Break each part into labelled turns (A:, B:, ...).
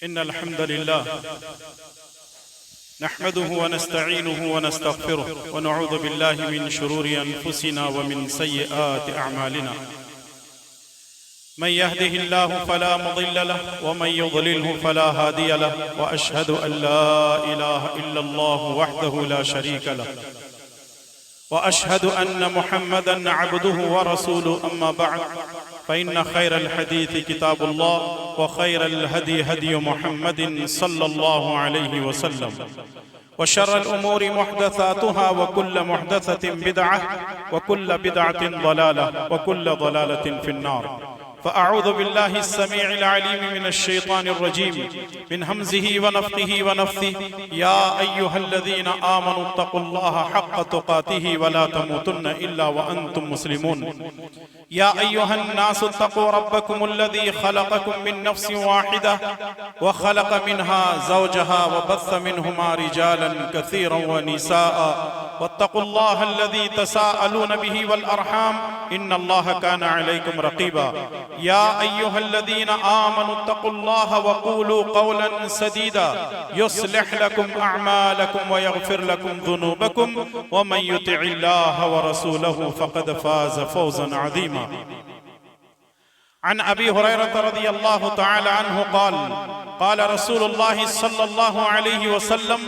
A: इन्नल हम्दुलिल्लाह नहमदुहु व नस्तईनुहु व नस्तगफिरुहु व नऊज़ु बिल्लाहि मिन शुरूरि अनफुसिना व मिन सय्यिआति अअमालिना मन यहदिहिल्लाहु फला मुदिल्ल लहु व मन युद्लिलहु फला हादिय लहु व अशहदु अन ला इलाहा इल्लल्लाहु वहदहु ला शरीका लहु व अशहदु अन्न मुहम्मदन अब्दुहु व रसूलुहु अम्मा बअद फ़इन्न खैरल हदीस किताबुल्लाह व खैरल हदी हदी मुहम्मदिन सल्लल्लाहु अलैहि वसल्लम व शर्रल उमूरि मुहदसातुहा व कुल्लु मुहदसतिन बिदअह व कुल्लु बिदअतिन ज़लालह व कुल्लु ज़लालतिन फिन्नार फ़अऊज़ु बिल्लाहि अस्समीइल अलीम मिनश शैतानिर रजीम मिन हमज़िहि व नफ़्ख़िहि व नफ़्सिहि या अय्युहल्लज़ीना आमनु तक़ुल्लाहा हक़्क़ तुक़ातिहि व ला तमूतुन्न इल्ला व अंतुम मुस्लिमून या अय्युहन नासु तक़ू रब्बकुमुल्लज़ी ख़लक़कुम मिन नफ़्सिन वाहिदा व ख़लक़ मिन्हा ज़ौजहा व बस्स मिन्हुमा रिजालन कसीरन व निसाअ वत्तक़ुल्लाहल्लज़ी तसाअलून बिही वल अरहाम इन्नल्लाहा काना अलैकुम रक़ीबा या अय्युहल्लज़ीना आमनु तक़ुल्लाहा व क़ूलू क़ौलन सदीदा युस्लिह लकुम अअमालकुम व यग़फिर लकुम ज़ुनूबकुम व मन युतिइल्लाहा व रसूलहु फ़क़द फ़ाज़ फ़ौज़न अज़ीमा। अन अबी हुरैरह रज़ियल्लाहु तआला अन्हु क़ाल क़ाल रसूलुल्लाह सल्लल्लाहु अलैहि वसल्लम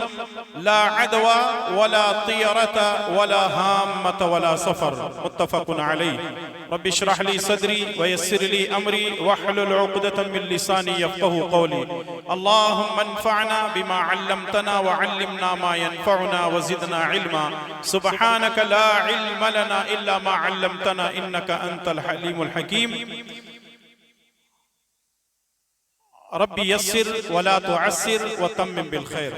A: ला अदवा वला तियरता वला हाम्मत वला सफ़र मुत्तफ़क़ुन अलैहि रब्बि इश्रह ली सदरी व यस्सिर ली अमरी वहलुल उक़दतम मिन लिसानी यफ़क़हू क़ौली अल्लाहुम्मा अन्फ़अना बिमा अल्लमतना व अल्लिमना मा यनफ़अुना व ज़िदना इल्मा सुब्हानक ला इल्म लना इल्ला मा अल्लमतना इन्नका अंतल हलीमुल हकीम रब्बी यस्सिर वला तुअस्सिर व तम्मिम बिल खैर।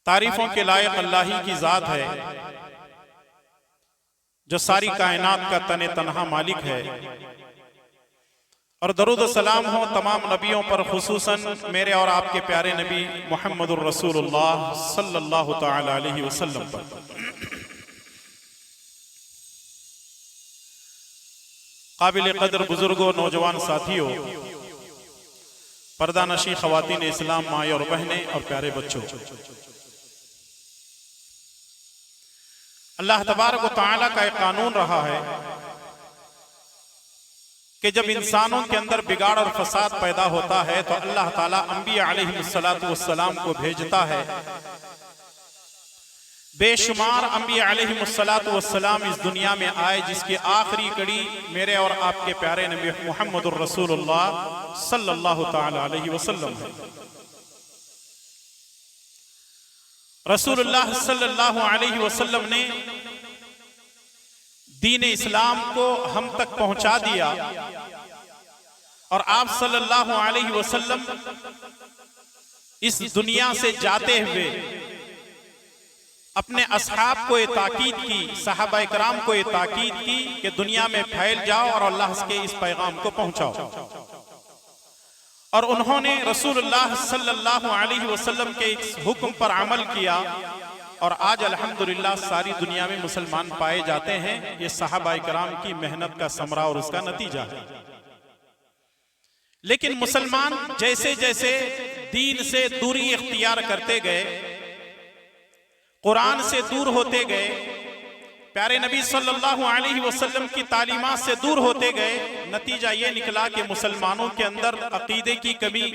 A: तारीफों के लायक अल्लाह ही की जात है जो सारी कायनात का तने तन्हा मालिक है, और दरूद सलाम हो तमाम नबियों पर, खुसूसन मेरे और आपके प्यारे नबी मुहम्मदुर रसूलुल्लाह सल्लल्लाहु तआला अलैहि वसल्लम पर। काबिल कदर बुजुर्गों, नौजवान साथियों, पर्दा नशी ख़वातीन इस्लाम, माँ और बहनें और प्यारे बच्चों, अल्लाह तबारक व तआला का एक कानून रहा है कि जब इंसानों के अंदर बिगाड़ और फसाद पैदा होता है तो अल्लाह ताला अंबिया अलैहिस्सलातु वस्सलाम को भेजता है। बेशुमार अंबिया अलैहिस्सलातु वस्सलाम इस दुनिया में आए, जिसकी आखिरी कड़ी मेरे और आपके प्यारे नबी मुहम्मदुर रसूलुल्लाह सल्लल्लाहु तआला अलैहि वसल्लम है। रसूलुल्लाह सल्लल्लाहु अलैहि वसल्लम ने दीन इस्लाम को हम तक पहुंचा दिया, और आप सल्लल्लाहु अलैहि वसल्लम इस दुनिया से जाते हुए अपने असहाब को ये ताकीद की, सहाबा इकराम को ये ताकीद की कि दुनिया में फैल जाओ और अल्लाह के इस पैगाम को पहुंचाओ। और उन्होंने रसूलुल्लाह सल्लल्लाहु अलैहि वसल्लम के इस हुक्म पर अमल किया, और आज अल्हम्दुलिल्लाह सारी दुनिया में मुसलमान पाए जाते हैं। ये सहाबा इकराम की मेहनत का समरा और उसका नतीजा है। लेकिन मुसलमान जैसे जैसे दीन से दूरी इख्तियार करते गए, कुरान से दूर होते गए, प्यारे नबी सल्लल्लाहु अलैहि वसल्लम की तालीमात से दूर होते गए, नतीजा ये निकला कि मुसलमानों के अंदर अकीदे की कमी,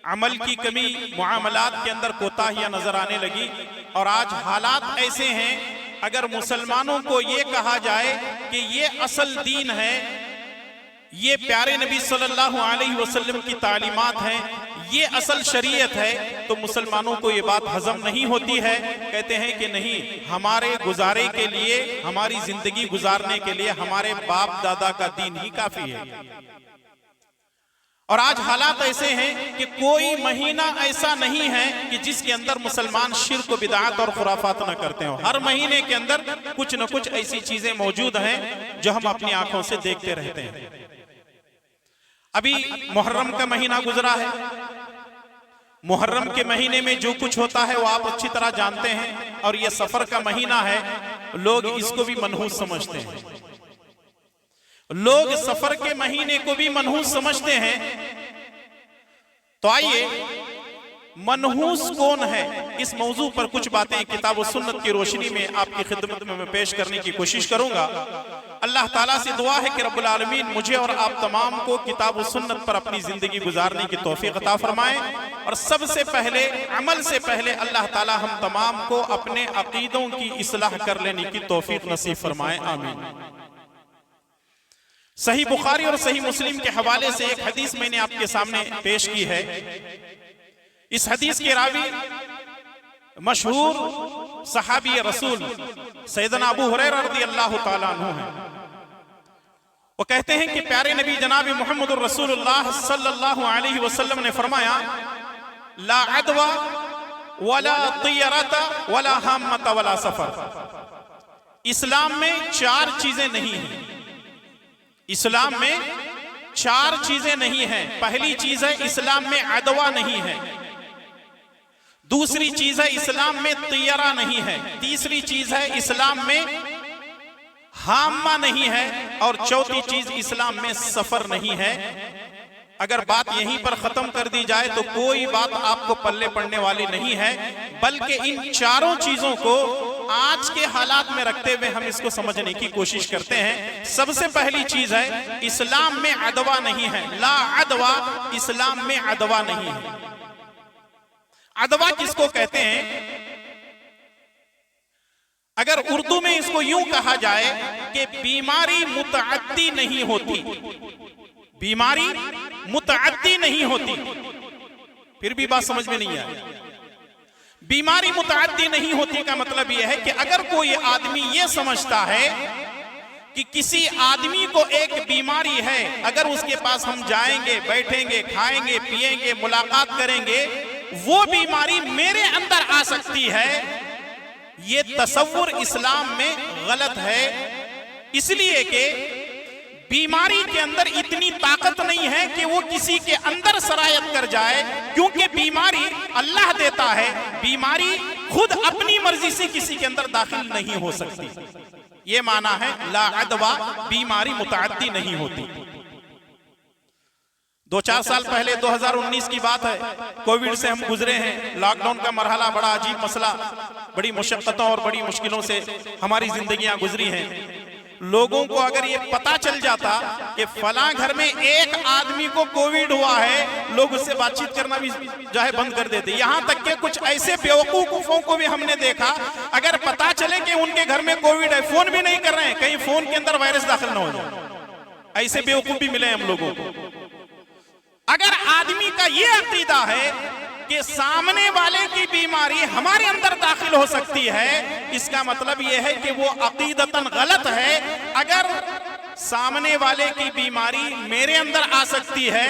A: अमल की कमी, मुआमलात के अंदर कोताहियां नजर आने लगी। और आज हालात ऐसे हैं, अगर मुसलमानों को ये कहा जाए कि ये असल दीन है, ये प्यारे नबी सल्लल्लाहु अलैहि वसल्लम की तालीमात हैं, ये असल शरीयत है, तो मुसलमानों को ये बात हजम नहीं होती है। कहते हैं कि नहीं, हमारे गुजारे के लिए, हमारी जिंदगी गुजारने के लिए हमारे बाप दादा का दीन ही काफी है। और आज हालात ऐसे हैं कि कोई महीना ऐसा नहीं है कि जिसके अंदर मुसलमान शिर्क, बिदअत और खुराफात न करते हो। हर महीने के अंदर कुछ न कुछ ऐसी चीजें मौजूद हैं जो हम अपनी आंखों से देखते रहते हैं। अभी मुहर्रम का महीना गुजरा है, मुहर्रम के महीने में जो कुछ होता है वो आप अच्छी तरह जानते हैं, और ये सफर का महीना है, लोग इसको भी मनहूस समझते हैं। लोग सफर के महीने को भी मनहूस समझते हैं। तो आइए, मनहूस कौन है, इस मौजू पर कुछ बातें किताब व सुन्नत की रोशनी में आपकी खिदमत में मैं पेश करने की कोशिश करूंगा। अल्लाह ताला से दुआ है कि रब्बुल आलमीन मुझे और आप तमाम को किताब व सुन्नत पर अपनी जिंदगी गुजारने की तौफीक अता फरमाए। और सबसे पहले, अमल से पहले, अल्लाह ताला हम तमाम को अपने अकीदों की इस्लाह कर लेने की तौफीक नसीब फरमाए, आमीन। सही बुखारी और सही मुस्लिम के हवाले से एक हदीस मैंने आपके सामने पेश की है। इस हदीस के रावी मशहूर सहाबी रसूल सैयदना अबू हुरैरा रज़ियल्लाहु ताला अन्हु हैं। वो कहते हैं कि प्यारे नबी जनाब मुहम्मद रसूलुल्लाह सल्लल्लाहु अलैहि वसल्लम ने फरमाया, ला अदवा वला तियरता वला हम्मता वला सफर। इस्लाम में चार चीजें नहीं हैं। इस्लाम में चार चीजें नहीं हैं। पहली चीज है, इस्लाम में अदवा नहीं है। दूसरी चीज है, इस्लाम में तियरा नहीं है। तीसरी चीज है, इस्लाम में हाम्मा नहीं है। और चौथी चीज, इस्लाम में सफर नहीं है। अगर बात यहीं पर खत्म कर दी जाए तो कोई बात आपको पल्ले पड़ने वाली नहीं है, बल्कि इन चारों चीजों को आज के हालात में रखते हुए हम इसको समझने की कोशिश करते हैं। सबसे पहली चीज है, इस्लाम में अदवा नहीं है। ला अदवा, इस्लाम में अदवा नहीं है। अदवा किसको कहते हैं? अगर उर्दू में इसको यूं कहा जाए कि बीमारी मुतअद्दी नहीं होती, बीमारी मुतअद्दी नहीं होती। फिर भी बात समझ में नहीं आई। बीमारी मुतअद्दी नहीं होती का मतलब यह है कि अगर कोई आदमी यह समझता है कि किसी आदमी को एक बीमारी है, अगर उसके पास हम जाएंगे, बैठेंगे, खाएंगे, पिएंगे, मुलाकात करेंगे, वो बीमारी मेरे अंदर आ सकती है, ये तसव्वुर इस्लाम में गलत है। इसलिए कि बीमारी के अंदर इतनी ताकत नहीं है कि वो किसी के अंदर सरायत कर जाए, क्योंकि बीमारी अल्लाह देता है। बीमारी खुद अपनी मर्जी से किसी के अंदर दाखिल नहीं हो सकती। ये माना है ला अदवा, बीमारी मुतअद्दी नहीं होती। 2-4 साल पहले 2019 की बात है, कोविड से हम गुजरे हैं। लॉकडाउन का मरहला बड़ा अजीब मसला, बड़ी मुशक्कतों और बड़ी मुश्किलों से हमारी जिंदगियां गुजरी हैं। लोगों को अगर ये पता चल जाता कि फलां घर में एक आदमी को कोविड हुआ है, लोग उससे बातचीत करना भी जो है बंद कर देते। यहां तक कि कुछ ऐसे बेवकूफों को भी हमने देखा, अगर पता चले कि उनके घर में कोविड है, फोन भी नहीं कर रहे हैं, कहीं फोन के अंदर वायरस दाखिल ना हो जाए। ऐसे बेवकूफ भी मिले हम लोगों को। अगर आदमी का ये अकीदा है कि सामने वाले की बीमारी हमारे अंदर दाखिल हो सकती है, इसका मतलब यह है कि वो अकीदतन गलत है। अगर सामने वाले की बीमारी मेरे अंदर आ सकती है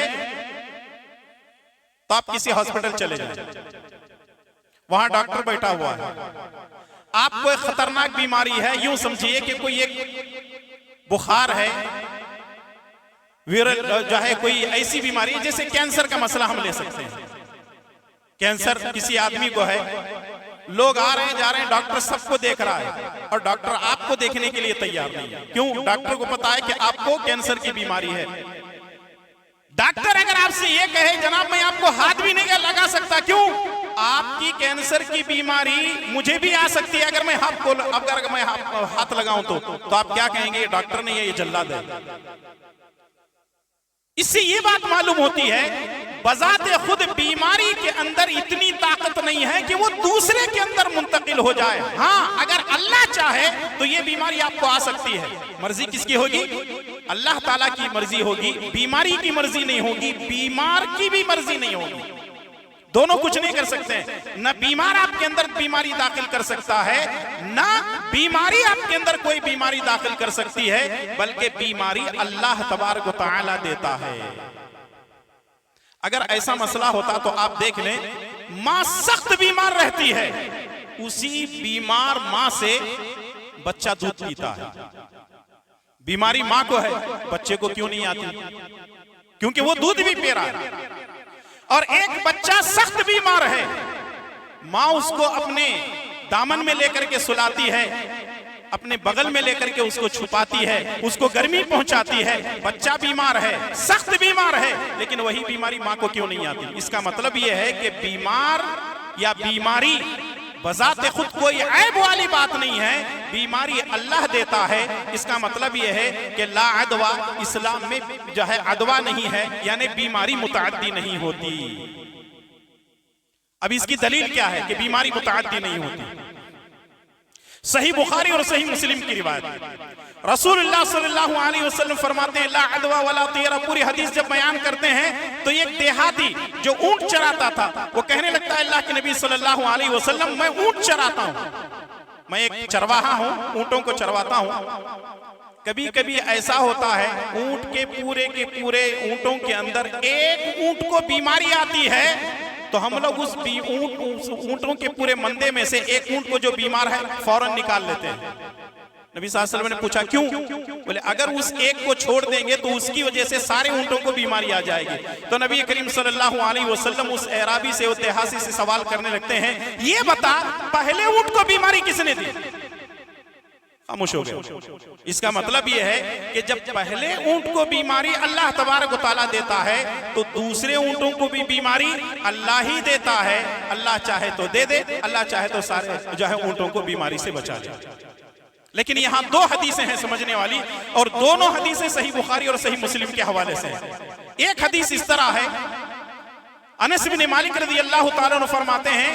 A: तो आप किसी हॉस्पिटल चले जाएं, वहां डॉक्टर बैठा हुआ है। आपको एक खतरनाक बीमारी है, यूं समझिए कि कोई एक बुखार है, विरल जो है कोई ऐसी बीमारी है, जैसे कैंसर का मसला हम ले सकते हैं। कैंसर किसी आदमी को है, लोग आ रहे हैं, जा रहे हैं, डॉक्टर सबको देख रहा है और डॉक्टर आपको देखने के लिए तैयार नहीं है। क्यों? डॉक्टर को पता है कि आपको कैंसर की बीमारी है। डॉक्टर अगर आपसे ये कहे जनाब मैं आपको हाथ भी नहीं लगा सकता, क्यों? आपकी कैंसर की बीमारी मुझे भी आ सकती है अगर मैं हाथ लगाऊं तो आप क्या कहेंगे? डॉक्टर ने ये जल्लाद है। इससे ये बात मालूम होती है बजाते खुद बीमारी के अंदर इतनी ताकत नहीं है कि वो दूसरे के अंदर मुंतकिल हो जाए। हाँ, अगर अल्लाह चाहे तो ये बीमारी आपको आ सकती है। मर्जी किसकी होगी? अल्लाह ताला की मर्जी होगी। बीमारी की मर्जी नहीं होगी, बीमार की भी मर्जी नहीं होगी। दोनों कुछ नहीं कर सकते हैं। न बीमार आपके अंदर बीमारी दाखिल कर सकता है, ना बीमारी आपके अंदर कोई बीमारी दाखिल कर सकती है, बल्कि बीमारी अल्लाह तबारक व तआला देता है। अगर ऐसा मसला होता तो आप देख लें, मां सख्त बीमार रहती है, उसी बीमार मां से बच्चा दूध पीता है। बीमारी मां को है, बच्चे को क्यों नहीं आती? क्योंकि वो दूध भी पी रहा है। और एक बच्चा सख्त बीमार है, मां उसको अपने दामन में लेकर के सुलाती है, अपने बगल में लेकर के उसको छुपाती है, उसको गर्मी पहुंचाती है। बच्चा बीमार है, सख्त बीमार है, लेकिन वही बीमारी माँ को क्यों नहीं आती? इसका मतलब यह है कि बीमार या बीमारी बजाते खुद कोई ऐब वाली बात नहीं है, बीमारी अल्लाह देता है। इसका मतलब यह है कि ला अदवा, इस्लाम में जो है अदवा नहीं है, यानी बीमारी मुतअद्दी नहीं होती। अब इसकी दलील क्या है कि बीमारी मुतअद्दी नहीं होती? सही बुखारी और सही मुस्लिम की रिवायत, रसूलुल्लाह सल्लल्लाहु अलैहि वसल्लम फरमाते हैं ला अदवा वला तीरा। पूरी हदीस जब बयान करते हैं तो एक देहाती जो ऊंट चराता था वो कहने लगता है अल्लाह के नबी सल्लल्लाहु अलैहि वसल्लम, मैं ऊंट चराता हूं, मैं एक चरवाहा हूं, ऊंटों को चरवाता हूं। कभी कभी ऐसा होता है ऊंट के पूरे ऊंटों के अंदर एक ऊंट को बीमारी आती है, तो हम लोग उस ऊंटों के पूरे मंदे में से एक ऊंट को जो बीमार है फौरन निकाल लेते हैं। नबी सल्लल्लाहु अलैहि वसल्लम ने पूछा क्यों? बोले अगर उस एक को छोड़ देंगे तो उसकी वजह से सारे ऊंटों को बीमारी आ जाएगी। तो नबी करीम सल्लल्लाहु अलैहि वसल्लम उस एराबी से, देहाती से सवाल करने लगते हैं, ये बता पहले ऊंट को बीमारी किसने दी? खामोश हो गए। इसका मतलब यह है कि जब पहले ऊंट को बीमारी अल्लाह तबारक व तआला देता है तो दूसरे ऊंटों को भी बीमारी अल्लाह ही देता है। अल्लाह चाहे तो दे दे, अल्लाह चाहे तो सारे जो है ऊंटों को बीमारी से बचा ले। लेकिन यहाँ दो हदीसें हैं समझने वाली, और दोनों हदीसें सही बुखारी और सही मुस्लिम के हवाले से हैं। एक हदीस इस तरह है, अनस बिन मालिक रज़ियल्लाहु ताला अन्हु फरमाते हैं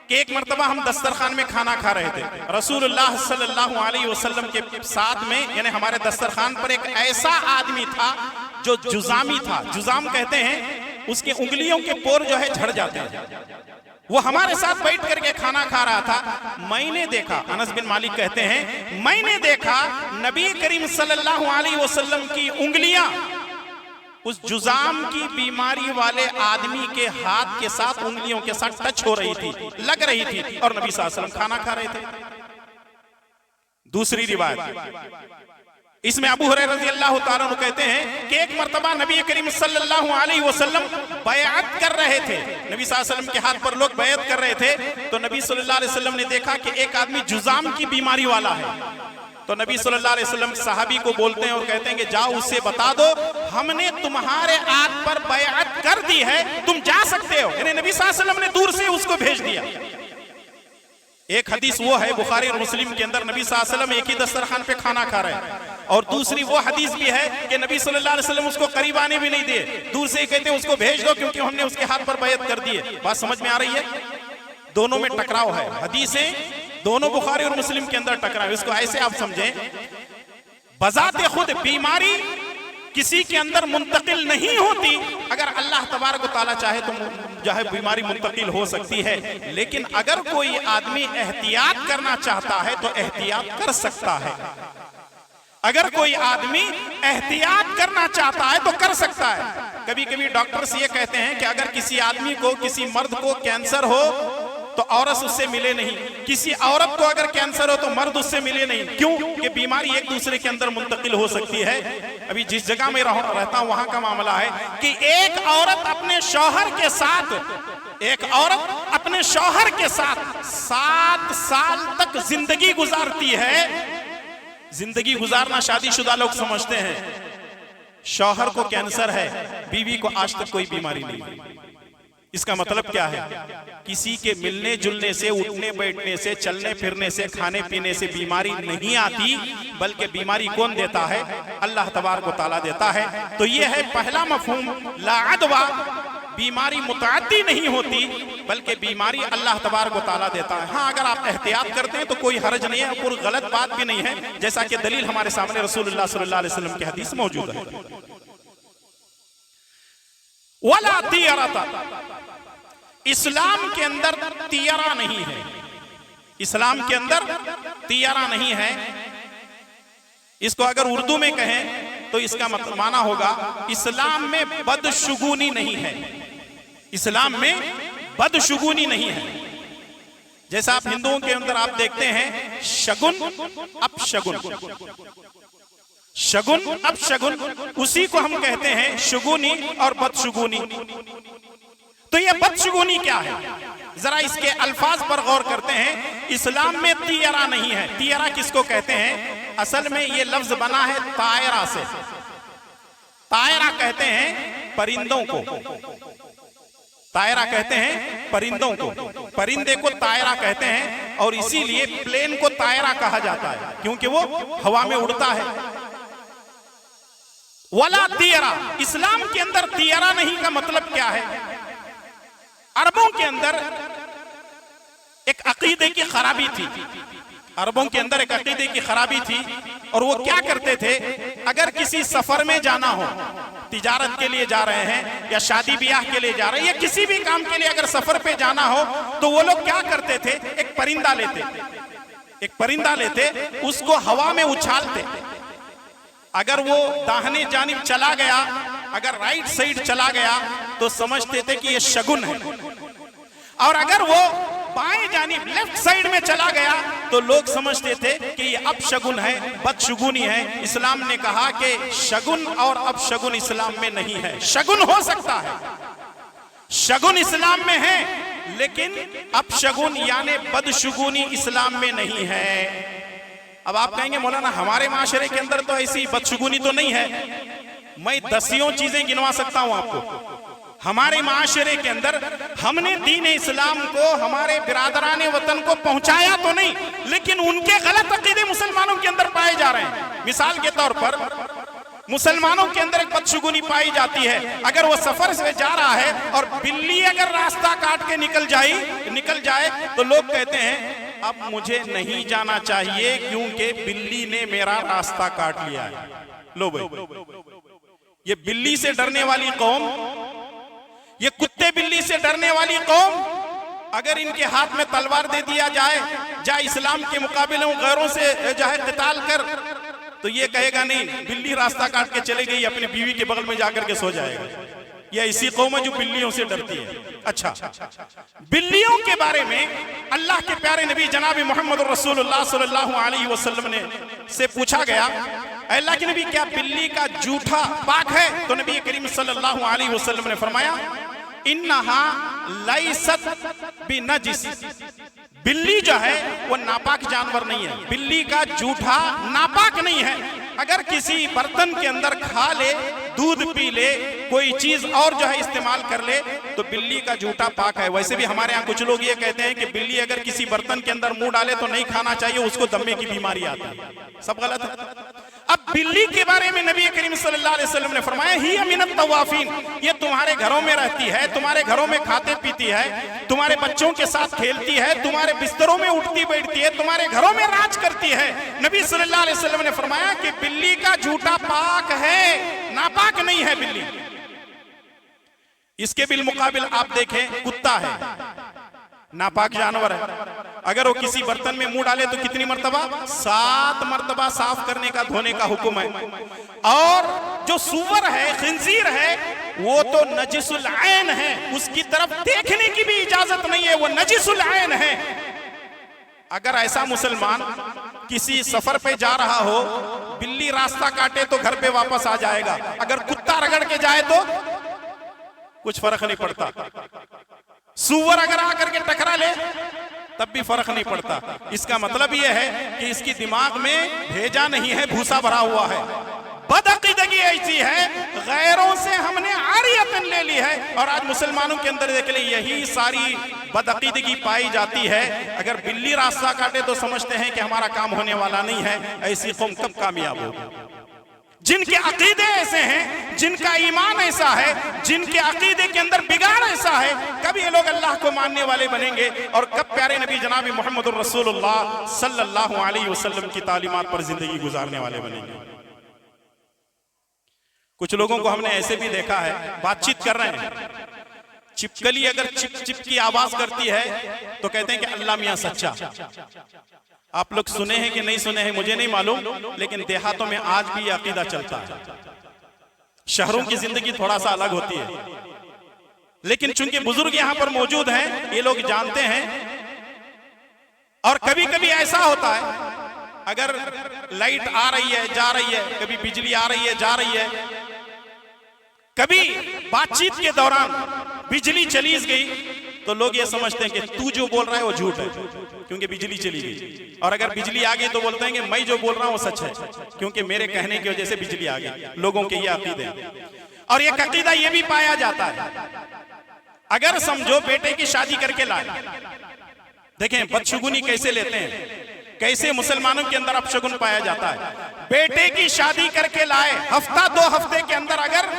A: कि एक मर्तबा हम दस्तरखान में खाना खा रहे थे, रसूलुल्लाह सल्लल्लाहु अलैहि वसल्लम के साथ में, यानी हमारे दस्तरखान पर एक ऐसा आदमी था जो जुजामी था। जुजाम कहते हैं उसकी उंगलियों के पोर जो है झड़ जाते हैं। वो हमारे साथ बैठ करके खाना खा रहा था। मैंने देखा, अनस बिन मालिक कहते हैं, मैंने देखा नबी करीम सल्लल्लाहु अलैहि वसल्लम की उंगलियां उस जुजाम की बीमारी वाले आदमी के हाथ के साथ, उंगलियों के साथ टच हो रही थी, लग रही थी, और नबी सल्लल्लाहु अलैहि वसल्लम खाना खा रहे थे। दूसरी रिवायत, इसमें अबू हुरैरा रज़ियल्लाहु ताला अन्हु कहते हैं कि एक मर्तबा नबी करीम सल्लल्लाहु अलैहि वसल्लम बैअत कर रहे थे, नबी सल्लल्लाहु अलैहि वसल्लम के हाथ पर लोग बैअत कर रहे थे, तो नबी सल्लल्लाहु अलैहि वसल्लम ने देखा कि एक आदमी जुजाम की बीमारी वाला है। तो नबी सल्लल्लाहु अलैहि वसल्लम सहाबी को बोलते हैं और कहते हैं कि जाओ उससे बता दो हमने तुम्हारे हाथ पर बैअत कर दी है, तुम जा सकते हो। यानी नबी सल्लल्लाहु अलैहि वसल्लम ने दूर से उसको भेज दिया। एक हदीस वो है बुखारी और मुस्लिम के अंदर, नबी सल्लल्लाहु अलैहि वसल्लम एक ही दस्तरखान पे खाना खा रहे हैं, और दूसरी वो हदीस भी है कि नबी सल्लल्लाहु अलैहि वसल्लम उसको करीब आने भी नहीं दिए, दूर से ही कहते हैं उसको भेज दो क्योंकि हमने उसके हाथ पर बैअत कर दी है। बात समझ में आ रही है? दोनों में टकराव है, हदीसें दोनों बुखारी और मुस्लिम के अंदर टकराव। इसको ऐसे आप समझें, बजाते खुद बीमारी किसी के अंदर मुंतकिल नहीं होती, अगर अल्लाह तबारक व तआला चाहे तो जो है बीमारी मुंतकिल हो सकती है। लेकिन अगर कोई आदमी एहतियात करना चाहता है तो एहतियात कर सकता है। अगर कोई आदमी एहतियात करना चाहता है तो कर सकता है। कभी कभी डॉक्टर्स ये कहते हैं कि अगर किसी आदमी को, किसी मर्द को कैंसर हो तो औरत उससे मिले नहीं, किसी औरत को अगर कैंसर हो तो मर्द उससे मिले नहीं। क्यों? कि बीमारी एक दूसरे के अंदर मुंतकिल हो सकती है। अभी जिस जगह में रहता हूं वहां का मामला है कि एक औरत अपने शौहर के साथ, एक औरत अपने शौहर के साथ 7 साल तक जिंदगी गुजारती है। जिंदगी गुजारना शादीशुदा लोग समझते हैं, शौहर को कैंसर है, बीवी को आज तक कोई बीमारी नहीं। इसका मतलब क्या है? किसी के मिलने जुलने से, उठने बैठने से, चलने फिरने से, खाने पीने से बीमारी नहीं आती, बल्कि बीमारी कौन देता है? अल्लाह तबारक व तआला देता है। तो ये है पहला मफहूम, ला अदवा, बीमारी मुतअद्दी नहीं होती बल्कि बीमारी अल्लाह तबारक व तआला देता है। हाँ, अगर आप एहतियात करते हैं तो कोई हर्ज नहीं है, कोई गलत बात भी नहीं है, जैसा कि दलील हमारे सामने रसूलुल्लाह सल्लल्लाहु अलैहि वसल्लम की हदीस मौजूद है। वला तियरता, इस्लाम के अंदर तियरा नहीं है, इस्लाम के अंदर तियरा नहीं है। इसको अगर उर्दू में कहें तो इसका मतलब माना होगा इस्लाम में बदशुगुनी नहीं है, इस्लाम में बदशुगुनी नहीं है। जैसा आप हिंदुओं के अंदर आप देखते हैं शगुन अपशगुन, शगुन अपशगुन, उसी को हम कहते हैं शुगुनी और बदशुगुनी। तो ये बदशुगुनी क्या है? जरा इसके अल्फाज पर गौर करते हैं। इस्लाम में तियरा नहीं है। तियरा किसको कहते हैं? असल में ये लफ्ज बना है तायरा से। तायरा कहते हैं परिंदों को, तायरा कहते हैं परिंदों को, परिंदे को तायरा कहते हैं और इसीलिए प्लेन को तायरा कहा जाता है क्योंकि वो हवा में उड़ता है। वला तियरा, इस्लाम के अंदर तियरा नहीं का मतलब क्या है? अरबों के अंदर एक अकीदे की खराबी थी, अरबों के अंदर एक अकीदे की खराबी थी और वो क्या करते थे, अगर किसी सफर में जाना हो, तिजारत के लिए जा रहे हैं या शादी ब्याह के लिए जा रहे हैं या किसी भी काम के लिए अगर सफर पे जाना हो तो वो लोग क्या करते थे, एक परिंदा लेते, एक परिंदा लेते, उसको हवा में उछालते। अगर वो दाहिने जानिब चला गया, अगर राइट साइड चला गया तो समझते थे कि ये शगुन है, और अगर वो बाएं जानिब लेफ्ट साइड में चला गया तो लोग समझते थे कि ये अपशगुन है, बदशगुनी है। इस्लाम ने कहा कि शगुन और अपशगुन इस्लाम में नहीं है। शगुन हो सकता है, शगुन इस्लाम में है, लेकिन अपशगुन यानी बदशगुनी इस्लाम में नहीं है। अब आप कहेंगे मौलाना हमारे माशरे के अंदर तो ऐसी बदशगुनी तो नहीं है। मैं दसियों चीजें गिनवा सकता हूं आपको। हमारे माशरे के अंदर हमने दीन इस्लाम को हमारे बिरादराने वतन को पहुंचाया तो नहीं, लेकिन उनके गलत अकीदे मुसलमानों के अंदर पाए जा रहे हैं। मिसाल के तौर पर मुसलमानों के अंदर एक बदशगुनी पाई जाती है। अगर वो सफर से जा रहा है और बिल्ली अगर रास्ता काट के निकल जाए तो लोग कहते हैं अब मुझे नहीं जाना चाहिए क्योंकि बिल्ली ने मेरा रास्ता काट लिया है। लो भाई, ये बिल्ली से डरने वाली कौम, ये कुत्ते बिल्ली से डरने वाली कौम, अगर इनके हाथ में तलवार दे दिया जाए, जा इस्लाम के मुकाबले में गैरों से चाहे क़िताल कर, तो ये कहेगा नहीं, बिल्ली रास्ता काट के चले गई, अपनी बीवी के बगल में जाकर के सो जाएगा। ये ऐसी कौम है जो बिल्लियों से डरती है। अच्छा, बिल्लियों के बारे में अल्लाह के प्यारे नबी जनाब मोहम्मद रसूलुल्लाह सल्लल्लाहु अलैहि वसल्लम ने से पूछा गया, अल्लाह के नबी क्या बिल्ली का जूठा पाक है? तो नबी करीम सल्लल्लाहु अलैहि वसल्लम ने फरमाया इन्नहा लैसत बिनजिस, बिल्ली जो है वो नापाक जानवर नहीं है। बिल्ली का जूठा नापाक नहीं है। अगर किसी बर्तन के अंदर खा ले, दूध पी ले, कोई चीज और जो है इस्तेमाल कर ले तो बिल्ली का जूठा पाक है। वैसे भी हमारे यहाँ कुछ लोग ये कहते हैं कि बिल्ली अगर किसी बर्तन के अंदर मुंह डाले तो नहीं खाना चाहिए, उसको दमे की बीमारी आती है। सब गलत है। अब बिल्ली के बारे में नबी करीम सल्लल्लाहु अलैहि वसल्लम ने फरमाया ही मिनत तवाफीन, ये तुम्हारे घरों में रहती है, तुम्हारे घरों में खाते पीती है, तुम्हारे बच्चों के साथ खेलती है, तुम्हारे बिस्तरों में उठती बैठती है, तुम्हारे घरों में राज करती है। नबी सल्लल्लाहु अलैहि वसल्लम ने फरमाया कि बिल्ली का जूठा पाक है, नापाक नहीं है बिल्ली। इसके बिल मुकाबिल आप देखें कुत्ता है, नापाक जानवर है। अगर वो किसी बर्तन में मुंह डाले तो कितनी मर्तबा? 7 मर्तबा साफ करने का, धोने का हुक्म है। और जो सूअर है, खिंजीर है, वो तो नजिसुल ऐन है, उसकी तरफ देखने की भी इजाजत नहीं है, वो नजिसुल ऐन है। अगर ऐसा मुसलमान किसी सफर पे जा रहा हो, बिल्ली रास्ता काटे तो घर पे वापस आ जाएगा, अगर कुत्ता रगड़ के जाए तो कुछ फर्क नहीं पड़ता। सूअर अगर आकर के टकरा ले तब भी फर्क नहीं पड़ता। इसका मतलब यह है कि इसकी दिमाग में भेजा नहीं है, भूसा भरा हुआ है। बदअकीदगी ऐसी है, गैरों से हमने आरियतन ले ली है। और आज मुसलमानों के अंदर देख ले यही सारी बदअकीदगी पाई जाती है। अगर बिल्ली रास्ता काटे तो समझते हैं कि हमारा काम होने वाला नहीं है। ऐसी कौम कब कामयाब होगी? जिनके अकीदे ऐसे हैं, जिनका ईमान ऐसा है, जिनके अकीदे के अंदर बिगाड़ ऐसा है, कब ये लोग अल्लाह को मानने वाले बनेंगे? और कब प्यारे नबी जनाब मोहम्मद रसूलुल्लाह सल्लल्लाहु अलैहि वसल्लम की तालीमात पर जिंदगी गुजारने वाले बनेंगे? कुछ लोगों को हमने ऐसे भी देखा है, बातचीत कर रहे हैं, छिपकली अगर चिप चिप की आवाज करती है तो कहते हैं कि अल्लाह मियां सच्चा। आप लोग सुने हैं कि नहीं सुने हैं मुझे नहीं मालूम, लेकिन देहातों में आज भी अकीदा चलता है। शहरों की जिंदगी थोड़ा सा अलग होती है, लेकिन चूंकि बुजुर्ग यहां पर मौजूद हैं, ये लोग जानते हैं। और कभी कभी ऐसा होता है, अगर लाइट आ रही है, जा रही है, कभी बिजली आ रही है, जा रही है, कभी बातचीत के दौरान बिजली चली गई तो लोग ये समझते हैं कि तू जो बोल रहा है वो झूठ है क्योंकि बिजली चली गई, और अगर बिजली आ गई तो बोलते हैं कि मैं जो बोल रहा हूं वो सच है क्योंकि मेरे कहने की वजह से बिजली आ गई। लोगों के ये अकीदे हैं। और ये अकीदा ये भी पाया जाता है, अगर समझो बेटे की शादी करके लाए, देखें बदशगुनी कैसे लेते हैं, कैसे मुसलमानों के अंदर अपशगुन पाया जाता है। बेटे की शादी करके लाए, हफ्ता 2 हफ्ते के अंदर अगर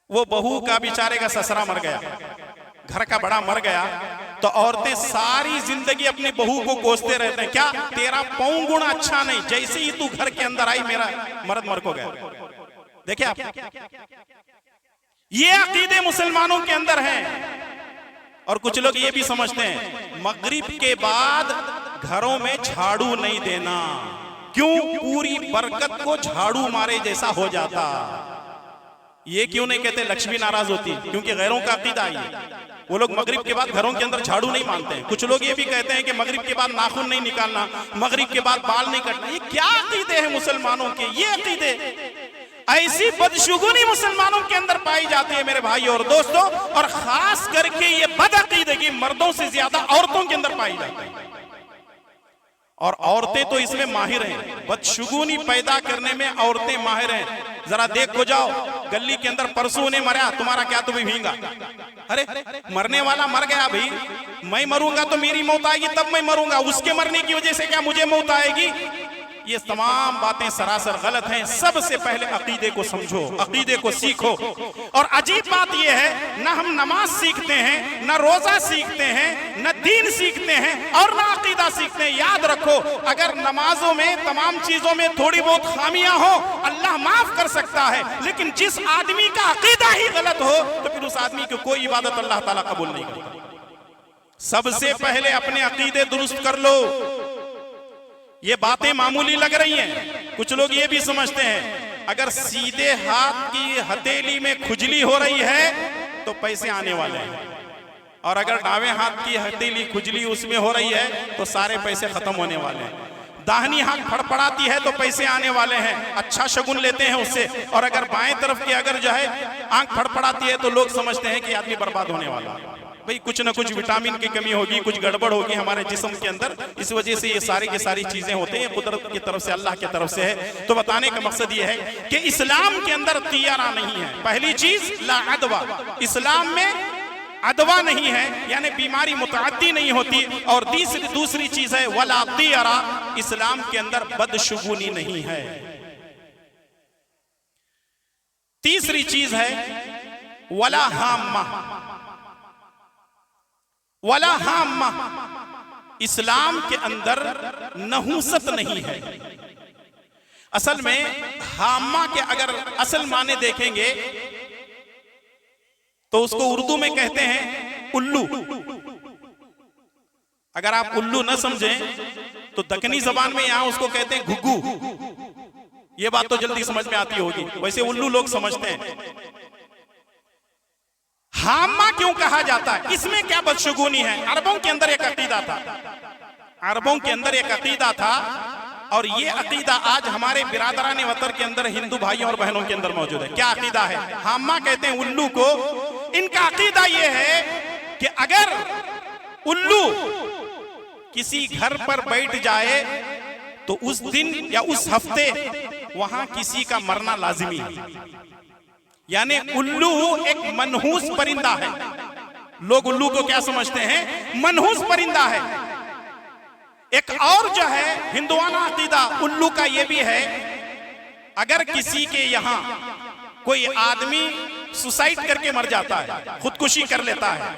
A: वो बहू का बेचारे का ससुरा मर गया, घर का बड़ा मर गया, तो औरतें सारी जिंदगी अपनी बहू को कोसते रहते हैं, क्या तेरा पौं गुण अच्छा नहीं, जैसे ही तू घर के अंदर आई मेरा मर्द मर को गया। देखिए आप, ये अकीदे मुसलमानों के अंदर हैं। और कुछ लोग ये भी समझते हैं मगरिब के बाद घरों में झाड़ू नहीं देना, क्यों, पूरी बरकत को झाड़ू मारे जैसा हो जाता। ये क्यों नहीं कहते लक्ष्मी नाराज होती, क्योंकि गैरों का अकीदा है, वो लोग मगरिब के बाद घरों के अंदर झाड़ू नहीं मानते हैं। कुछ लोग ये भी कहते हैं कि मगरिब के बाद नाखून नहीं निकालना, मगरिब के बाद बाल नहीं कटना। ये क्या अकीदे हैं मुसलमानों के, ये अकीदे, ऐसी बदशुगुनी मुसलमानों के अंदर पाई जाती है मेरे भाई और दोस्तों। और खास करके ये बदअकीदगी मर्दों से ज्यादा औरतों के अंदर पाई जाती है, और औरतें तो इसमें माहिर हैं, बदशुगुनी पैदा करने में औरतें माहिर हैं। जरा देख को जाओ, गली के अंदर परसों ने मरा, तुम्हारा क्या तुम्हें भींगा, अरे मरने वाला मर गया भाई, मैं मरूंगा तो मेरी मौत आएगी तब मैं मरूंगा, उसके मरने की वजह से क्या मुझे मौत आएगी। ये तमाम बातें सरासर गलत हैं। सबसे पहले अकीदे को समझो, अकीदे को सीखो। और अजीब बात यह है, ना हम नमाज सीखते हैं, ना रोजा सीखते हैं, ना दीन सीखते हैं और ना अकीदा सीखते हैं। याद रखो, अगर नमाजों में तमाम चीजों में थोड़ी बहुत खामियां हो, अल्लाह माफ कर सकता है, लेकिन जिस आदमी का अकीदा ही गलत हो तो फिर उस आदमी की कोई इबादत अल्लाह ताला कबूल नहीं करेगा। सबसे पहले अपने अकीदे दुरुस्त कर लो। ये बातें मामूली लग रही हैं, कुछ लोग ये भी समझते हैं अगर सीधे हाथ की हथेली में खुजली हो रही है तो पैसे आने वाले हैं, और अगर दावे हाथ की हथेली खुजली उसमें हो रही है तो सारे पैसे खत्म होने वाले हैं। दाहिनी हाथ फड़फड़ाती है तो पैसे आने वाले हैं, अच्छा शगुन लेते हैं उससे। और अगर बाएं तरफ की अगर जो है आंख फड़फड़ाती है तो लोग समझते हैं कि आदमी बर्बाद होने वाला है। भाई कुछ ना कुछ विटामिन की कमी होगी, कुछ गड़बड़ होगी हमारे जिस्म के अंदर, इस वजह से ये सारी की सारी चीजें होते हैं, कुदरत की तरफ से, अल्लाह की तरफ से है। तो बताने का मकसद ये है कि इस्लाम के अंदर तियारा नहीं है। पहली चीज ला अदवा, इस्लाम में अदवा नहीं है, यानी बीमारी मुतअद्दी नहीं होती। और दूसरी चीज है वला तियारा, इस्लाम के अंदर बदशुगुनी नहीं है। तीसरी चीज है वला हाम्मा, वला हाम्मा, इस्लाम के अंदर नहुसत नहीं है। असल में हाम्मा के अगर असल माने देखेंगे तो उसको उर्दू में कहते हैं उल्लू। अगर आप उल्लू न समझें तो दक्कनी जबान में यहां उसको कहते हैं घुग्गू। ये बात तो जल्दी समझ में आती होगी, वैसे उल्लू लोग समझते हैं। हाम्मा क्यों कहा जाता है, इसमें क्या बदशुगुनी है। अरबों के अंदर एक अकीदा था, अरबों के अंदर एक अकीदा था, और ये अकीदा आज हमारे बिरादरान वतन के अंदर हिंदू भाइयों और बहनों के अंदर मौजूद है। क्या अकीदा है, हाम्मा कहते हैं उल्लू को। इनका अकीदा ये है कि अगर उल्लू किसी घर पर बैठ जाए तो उस दिन या उस हफ्ते वहां किसी का मरना लाजिमी है। यानी उल्लू एक मनहूस परिंदा है। लोग उल्लू को क्या समझते हैं, मनहूस परिंदा है। एक और जो है हिंदुआना अकीदा उल्लू का ये भी है, अगर किसी के यहां कोई आदमी सुसाइड करके मर जाता है, खुदकुशी कर लेता है,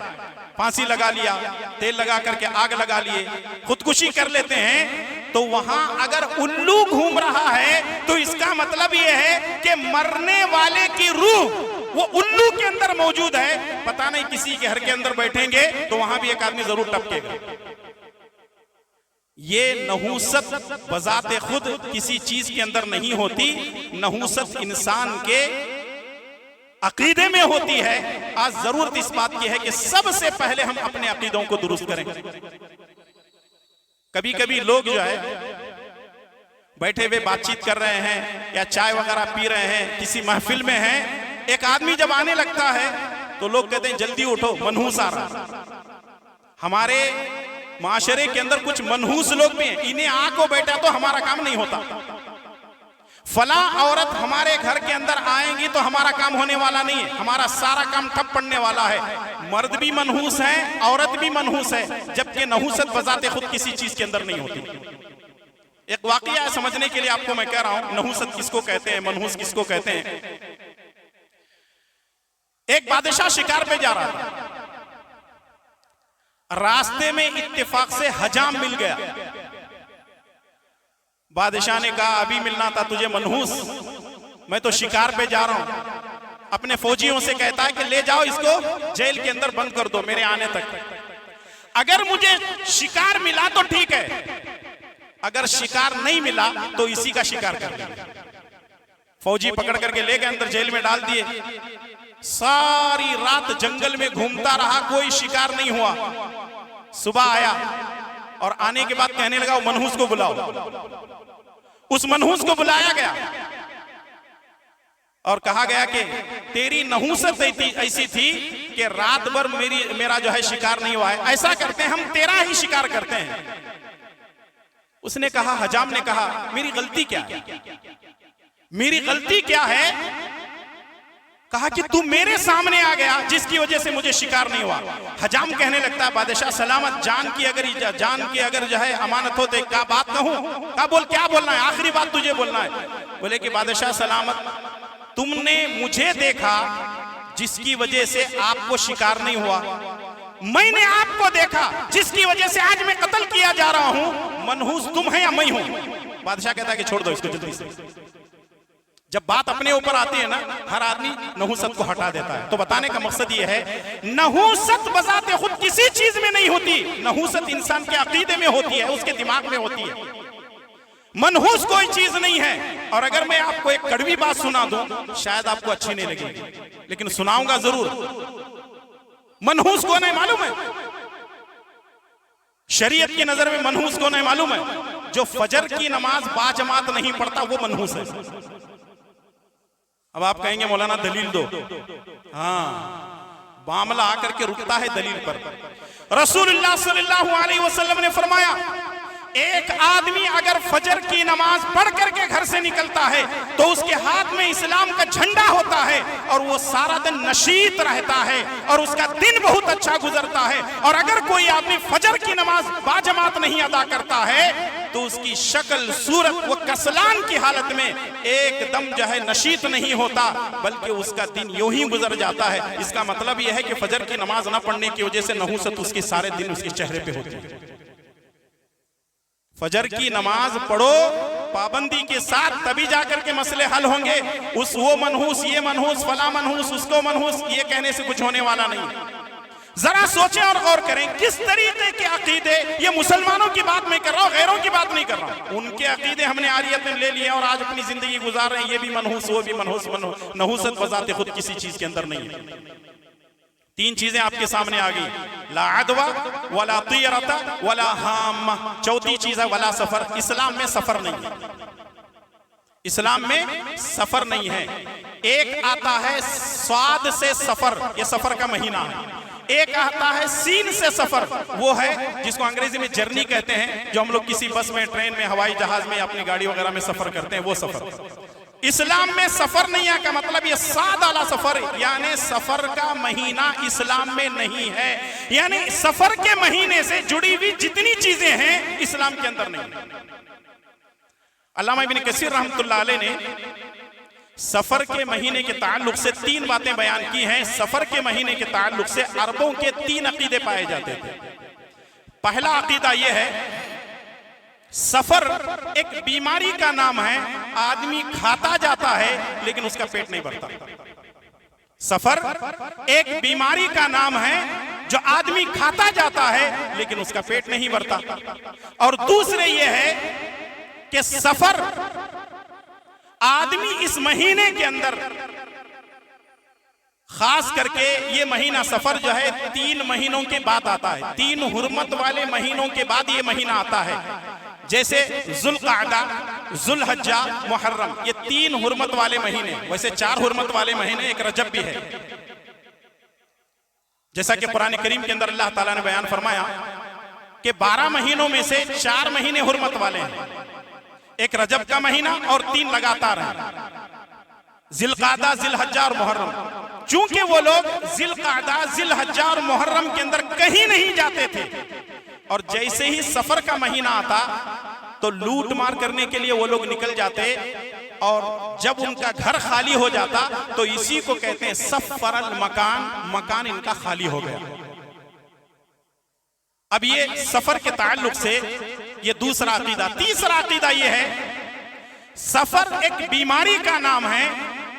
A: फांसी लगा लिया, तेल लगा करके आग लगा लिए, खुदकुशी कर लेते हैं, तो वहां अगर उल्लू घूम रहा है तो इसका मतलब यह है कि मरने वाले की रूह वो उल्लू के अंदर मौजूद है। पता नहीं किसी के घर के अंदर बैठेंगे तो वहां भी एक आदमी जरूर टपकेगा। ये नहुसत बजाते खुद किसी चीज के अंदर नहीं होती, नहुसत इंसान के अकीदे में होती है। आज जरूरत इस बात की है कि सबसे पहले हम अपने अकीदों को दुरुस्त करें। कभी कभी लोग जो है बैठे हुए बातचीत कर रहे हैं या चाय वगैरह पी रहे हैं, किसी महफिल में हैं, एक आदमी जब आने लगता है तो लोग कहते हैं जल्दी उठो, मनहूस आ रहा। हमारे माशरे के अंदर कुछ मनहूस लोग भी हैं, इन्हें आंखों बैठा तो हमारा काम नहीं होता। फला औरत हमारे घर के अंदर आएंगी तो हमारा काम होने वाला नहीं है, हमारा सारा काम ठप पड़ने वाला है। मर्द भी मनहूस है, औरत भी मनहूस है, जबकि नहूसत बजाते खुद किसी चीज के अंदर नहीं होती। एक वाकया है समझने के लिए आपको मैं कह रहा हूं, नहूसत किसको कहते हैं, मनहूस किसको कहते हैं। एक बादशाह शिकार पे जा रहा था, रास्ते में इत्तेफाक से हजाम मिल गया। बादशाह ने कहा अभी मिलना था तुझे मनहूस, मैं तो शिकार पे जा रहा हूं। अपने फौजियों से कहता है कि ले जाओ इसको जेल के अंदर बंद कर दो मेरे आने तक। अगर मुझे शिकार मिला तो ठीक है, अगर शिकार नहीं मिला तो इसी का शिकार कर दिया। फौजी पकड़ करके ले गए, अंदर जेल में डाल दिए। सारी रात जंगल में घूमता रहा, कोई शिकार नहीं हुआ। सुबह आया और आने के बाद कहने लगा वो मनहूस को बुलाओ। उस मनहूस को बुलाया गया और कहा गया कि तेरी नहूसत ऐसी थी कि रात भर मेरा जो है शिकार नहीं हुआ है, ऐसा करते हैं हम तेरा ही शिकार करते हैं। उसने कहा, हजाम ने कहा मेरी गलती क्या है, मेरी गलती क्या है। कहा कि तू मेरे सामने आ गया जिसकी वजह से मुझे शिकार नहीं हुआ। हजाम कहने लगता है बादशाह सलामत, जान की अगर जो है अमानत हो तो क्या बात कहूं। कहा बोल, क्या बोलना है, आखिरी बात तुझे बोलना है। बोले कि बादशाह सलामत, तुमने मुझे देखा जिसकी वजह से आपको शिकार नहीं हुआ, मैंने आपको देखा जिसकी वजह से आज मैं कत्ल किया जा रहा हूं। मनहूस तुम है या मैं हूं। बादशाह कहता है कि छोड़ दो इसको जल्दी से। जब बात अपने ऊपर आती है ना, हर आदमी नहूसत को हटा देता है। तो बताने का मकसद ये है, नहूसत बजाते खुद किसी चीज में नहीं होती, नहूसत इंसान के अकीदे में होती है, उसके दिमाग में होती है। मनहूस कोई चीज नहीं है। और अगर मैं आपको एक कड़वी बात सुना दूं, शायद आपको अच्छी नहीं लगेगी, लेकिन सुनाऊंगा जरूर। मनहूस कौन है मालूम है? शरीयत की नजर में मनहूस कौन है मालूम है? जो फजर की नमाज बाजमात नहीं पढ़ता वो मनहूस है। अब आप कहेंगे मौलाना दलील दो। हाँ, मामला आकर के रुकता है दलील पर। रसूलुल्लाह सल्लल्लाहु अलैहि वसल्लम ने फरमाया, एक आदमी अगर फजर की नमाज पढ़ करके घर से निकलता है तो उसके हाथ में इस्लाम का झंडा होता है और वो सारा दिन नशीत रहता है और उसका दिन बहुत अच्छा गुजरता है। और अगर कोई आदमी फजर की नमाज बाजमात नहीं अदा करता है तो उसकी शक्ल सूरत वो कसलान की हालत में एकदम जो है नशीत नहीं होता, बल्कि उसका दिन यूं ही गुजर जाता है। इसका मतलब यह है कि फजर की नमाज ना पढ़ने की वजह से नहूसत उसके सारे दिन उसके चेहरे पे होती है। फजर की नमाज पढ़ो पाबंदी के साथ, तभी जाकर के मसले हल होंगे। वो मनहूस, ये मनहूस, फला मनहूस, उसको मनहूस, ये कहने से कुछ होने वाला नहीं। जरा सोचें और गौर करें किस तरीके के अकीदे, ये मुसलमानों की बात मैं कर रहा हूं, गैरों की बात नहीं कर रहा हूं। उनके अकीदे हमने आरियत में ले लिए और आज अपनी जिंदगी गुजार रहे हैं। ये भी मनहूस, वो भी मनहूस। नहूसत बजाते खुद किसी चीज के अंदर नहीं है। तीन चीजें आपके सामने आ गई, ला अदवा वला तियरता वला हाम्मा। चौथी चीज है वला सफर। इस्लाम में सफर नहीं है, इस्लाम में सफर नहीं है। एक आता है स्वाद से सफर, ये सफर का महीना है। एक आता है सीन से सफर, वो है जिसको अंग्रेजी में जर्नी कहते हैं, जो हम लोग किसी बस में, ट्रेन में, हवाई जहाज में, अपनी गाड़ी वगैरह में सफर करते हैं, वो सफर। इस्लाम में सफर नहीं है का मतलब ये सादा वाला सफर, यानी सफर का महीना इस्लाम में नहीं है। यानी सफर के महीने से जुड़ी हुई जितनी चीजें हैं इस्लाम के अंदर नहीं है। अल्लामा इब्न कसीर रहमतुल्लाह अलैह ने सफर के महीने के ताल्लुक से तीन बातें बयान की हैं। सफर के महीने के ताल्लुक से अरबों के तीन अकीदे पाए जाते थे। पहला अकीदा यह है, सफर एक बीमारी का नाम है, आदमी खाता जाता है लेकिन उसका पेट नहीं भरता। सफर एक बीमारी का नाम है जो आदमी खाता जाता है लेकिन उसका पेट नहीं भरता। और दूसरे ये है कि सफर आदमी इस महीने के अंदर, खास करके ये महीना सफर जो है 3 महीनों के बाद आता है। 3 हुर्मत वाले महीनों के बाद ये महीना आता है, जैसे जुल्क़अदा, जुल्हज्जा, मुहर्रम, ये 3 हुर्मत वाले महीने। वैसे 4 हुर्मत वाले महीने, एक रजब भी है। जैसा कि कुरान करीम के अंदर अल्लाह ताला ने बयान फरमाया कि 12 महीनों में से 4 महीने हुर्मत वाले हैं, एक रजब का महीना और 3 लगातार हैं, जिलकादा, जिलहज्जा और मुहर्रम। चूंकि वो लोग जिलकादा, जिलहज्जा और मुहर्रम के अंदर कहीं नहीं जाते थे, और जैसे ही सफर का महीना आता तो लूट मार करने के लिए वो लोग निकल जाते, और जब उनका घर खाली हो जाता तो इसी को कहते हैं सफरल मकान, मकान इनका खाली हो गया। अब ये सफर के ताल्लुक से ये दूसरा अकीदा। तीसरा अकीदा ये है, सफर एक बीमारी का नाम है।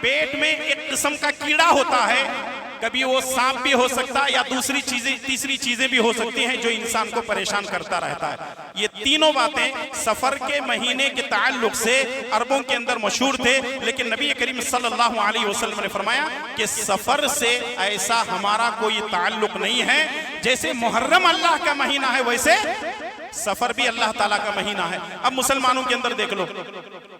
A: पेट में एक किस्म का कीड़ा होता है, कभी वो सांप भी हो सकता है या दूसरी चीजें, तीसरी चीजें भी हो सकती हैं जो इंसान को परेशान करता रहता है। ये तीनों बातें सफर के महीने के ताल्लुक से अरबों के अंदर मशहूर थे, लेकिन नबी करीम सल्लल्लाहु अलैहि वसल्लम ने फरमाया कि सफर से ऐसा हमारा कोई ताल्लुक नहीं है। जैसे मुहर्रम अल्लाह का महीना है वैसे सफर भी अल्लाह ताला का महीना है। अब मुसलमानों के अंदर देख लो,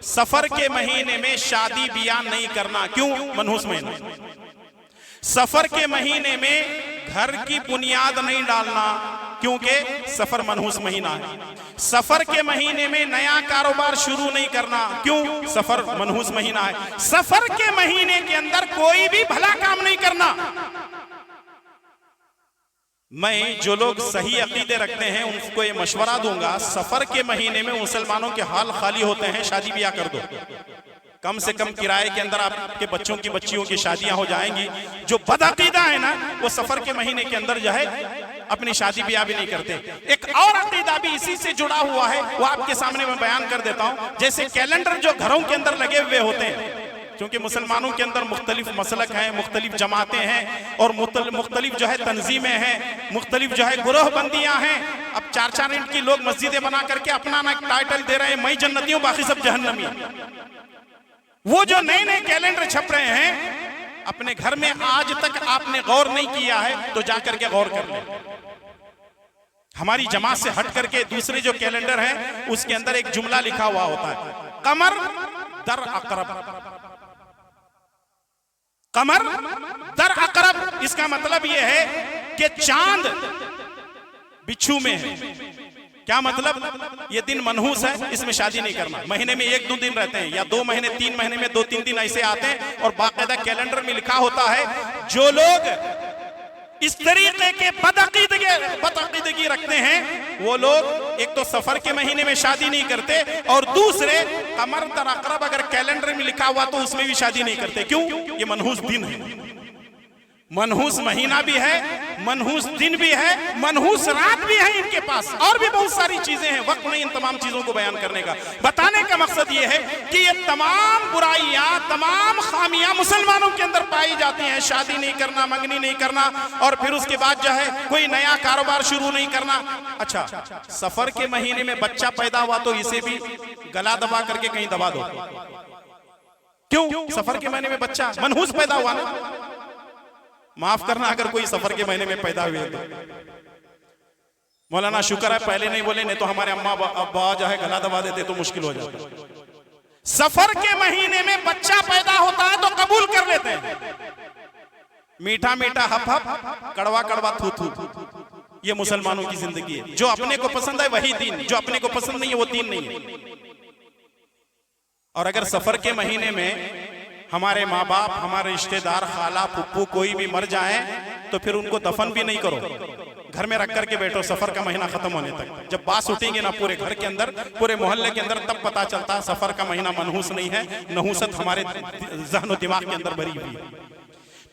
A: सफर के महीने में शादी बियाह नहीं करना, क्यों? मनहूस महीना। सफर के महीने में घर की बुनियाद नहीं डालना, क्योंकि सफर मनहूस महीना है। सफर के महीने में नया कारोबार शुरू नहीं करना, क्यों? सफर मनहूस महीना है। सफर के महीने के अंदर कोई भी भला काम नहीं करना। मैं जो लोग सही अकीदे रखते हैं उनको ये मशवरा दूंगा, सफर के महीने में मुसलमानों के हाल खाली होते हैं, शादी ब्याह कर दो। कम से कम किराए के अंदर आपके बच्चों की बच्चियों की शादियां हो जाएंगी। जो बदअकीदा है ना, वो सफर के महीने के अंदर जो है अपनी शादी ब्याह भी नहीं करते। एक और अकीदा भी इसी से जुड़ा हुआ है, वो आपके सामने मैं बयान कर देता हूं। जैसे कैलेंडर जो घरों के अंदर लगे हुए होते हैं, क्योंकि मुसलमानों के अंदर मुख्तलिफ मसलक हैं, मुख्तलिफ जमातें हैं और मुख्तलिफ जो है तंजीमें हैं, मुख्तलिफ जो है गुरोहबंदियां हैं। अब 4-4 इंच की लोग मस्जिदें बना करके अपना ना टाइटल दे रहे हैं, मैं जन्नतियों बाकी सब जहन्नमी। वो जो नए नए कैलेंडर छप रहे हैं, अपने घर में आज तक आपने गौर नहीं किया है तो जाकर के गौर कर लें। हमारी जमात से हट करके दूसरे जो कैलेंडर हैं उसके अंदर एक जुमला लिखा हुआ होता है, कमर दर अकरब। कमर दर अकरब, इसका मतलब यह है कि चांद बिच्छू में है। क्या मतलब? ये दिन मनहूस है, इसमें शादी नहीं करना। महीने में 1-2 दिन रहते हैं, या 2 महीने 3 महीने में 2-3 दिन ऐसे आते हैं, और बाकायदा कैलेंडर में लिखा होता है जो लोग इस तरीके के बदअकीदगी रखते हैं वो लोग एक तो सफर के महीने में शादी नहीं करते, और दूसरे कमर दर अकरब अगर कैलेंडर में लिखा हुआ तो उसमें भी शादी नहीं करते। क्यों? ये मनहूस दिन है, मनहूस महीना भी है, मनहूस दिन भी है, मनहूस रात भी है इनके पास, और भी बहुत सारी चीजें हैं। वक्त नहीं इन तमाम चीजों को बयान करने का। बताने का मकसद ये है कि ये तमाम बुराइयां, तमाम खामियां मुसलमानों के अंदर पाई जाती हैं। शादी नहीं करना, मंगनी नहीं करना, और फिर उसके बाद जो है कोई नया कारोबार शुरू नहीं करना। अच्छा, सफर के महीने में बच्चा पैदा हुआ तो इसे भी गला दबा करके कहीं दबा दो। क्यों? सफर के महीने में बच्चा मनहूस पैदा हुआ ना। माफ करना अगर कोई सफर के महीने में पैदा हुए तो। मौलाना शुक्र है पहले नहीं बोले, नहीं तो हमारे अम्मा अब्बा जो है गला दबा देते तो मुश्किल हो जाता। सफर के महीने में बच्चा पैदा होता है तो कबूल कर लेते हैं। मीठा मीठा हप हप, कड़वा कड़वा थू थू, ये मुसलमानों की जिंदगी है। जो अपने को पसंद है वही दीन, जो अपने को पसंद नहीं है वो दीन नहीं है। और अगर सफर के महीने में हमारे माँ बाप, हमारे रिश्तेदार, खाला फुप्पू कोई भी मर जाए तो फिर उनको दफन भी नहीं करो, घर में रख करके बैठो सफर का महीना खत्म होने तक। जब बात उठेंगे ना पूरे घर के अंदर, पूरे मोहल्ले के अंदर, तब पता चलता है सफर का महीना मनहूस नहीं है, नहूसत हमारे ज़हन दिमाग के अंदर भरी हुई है।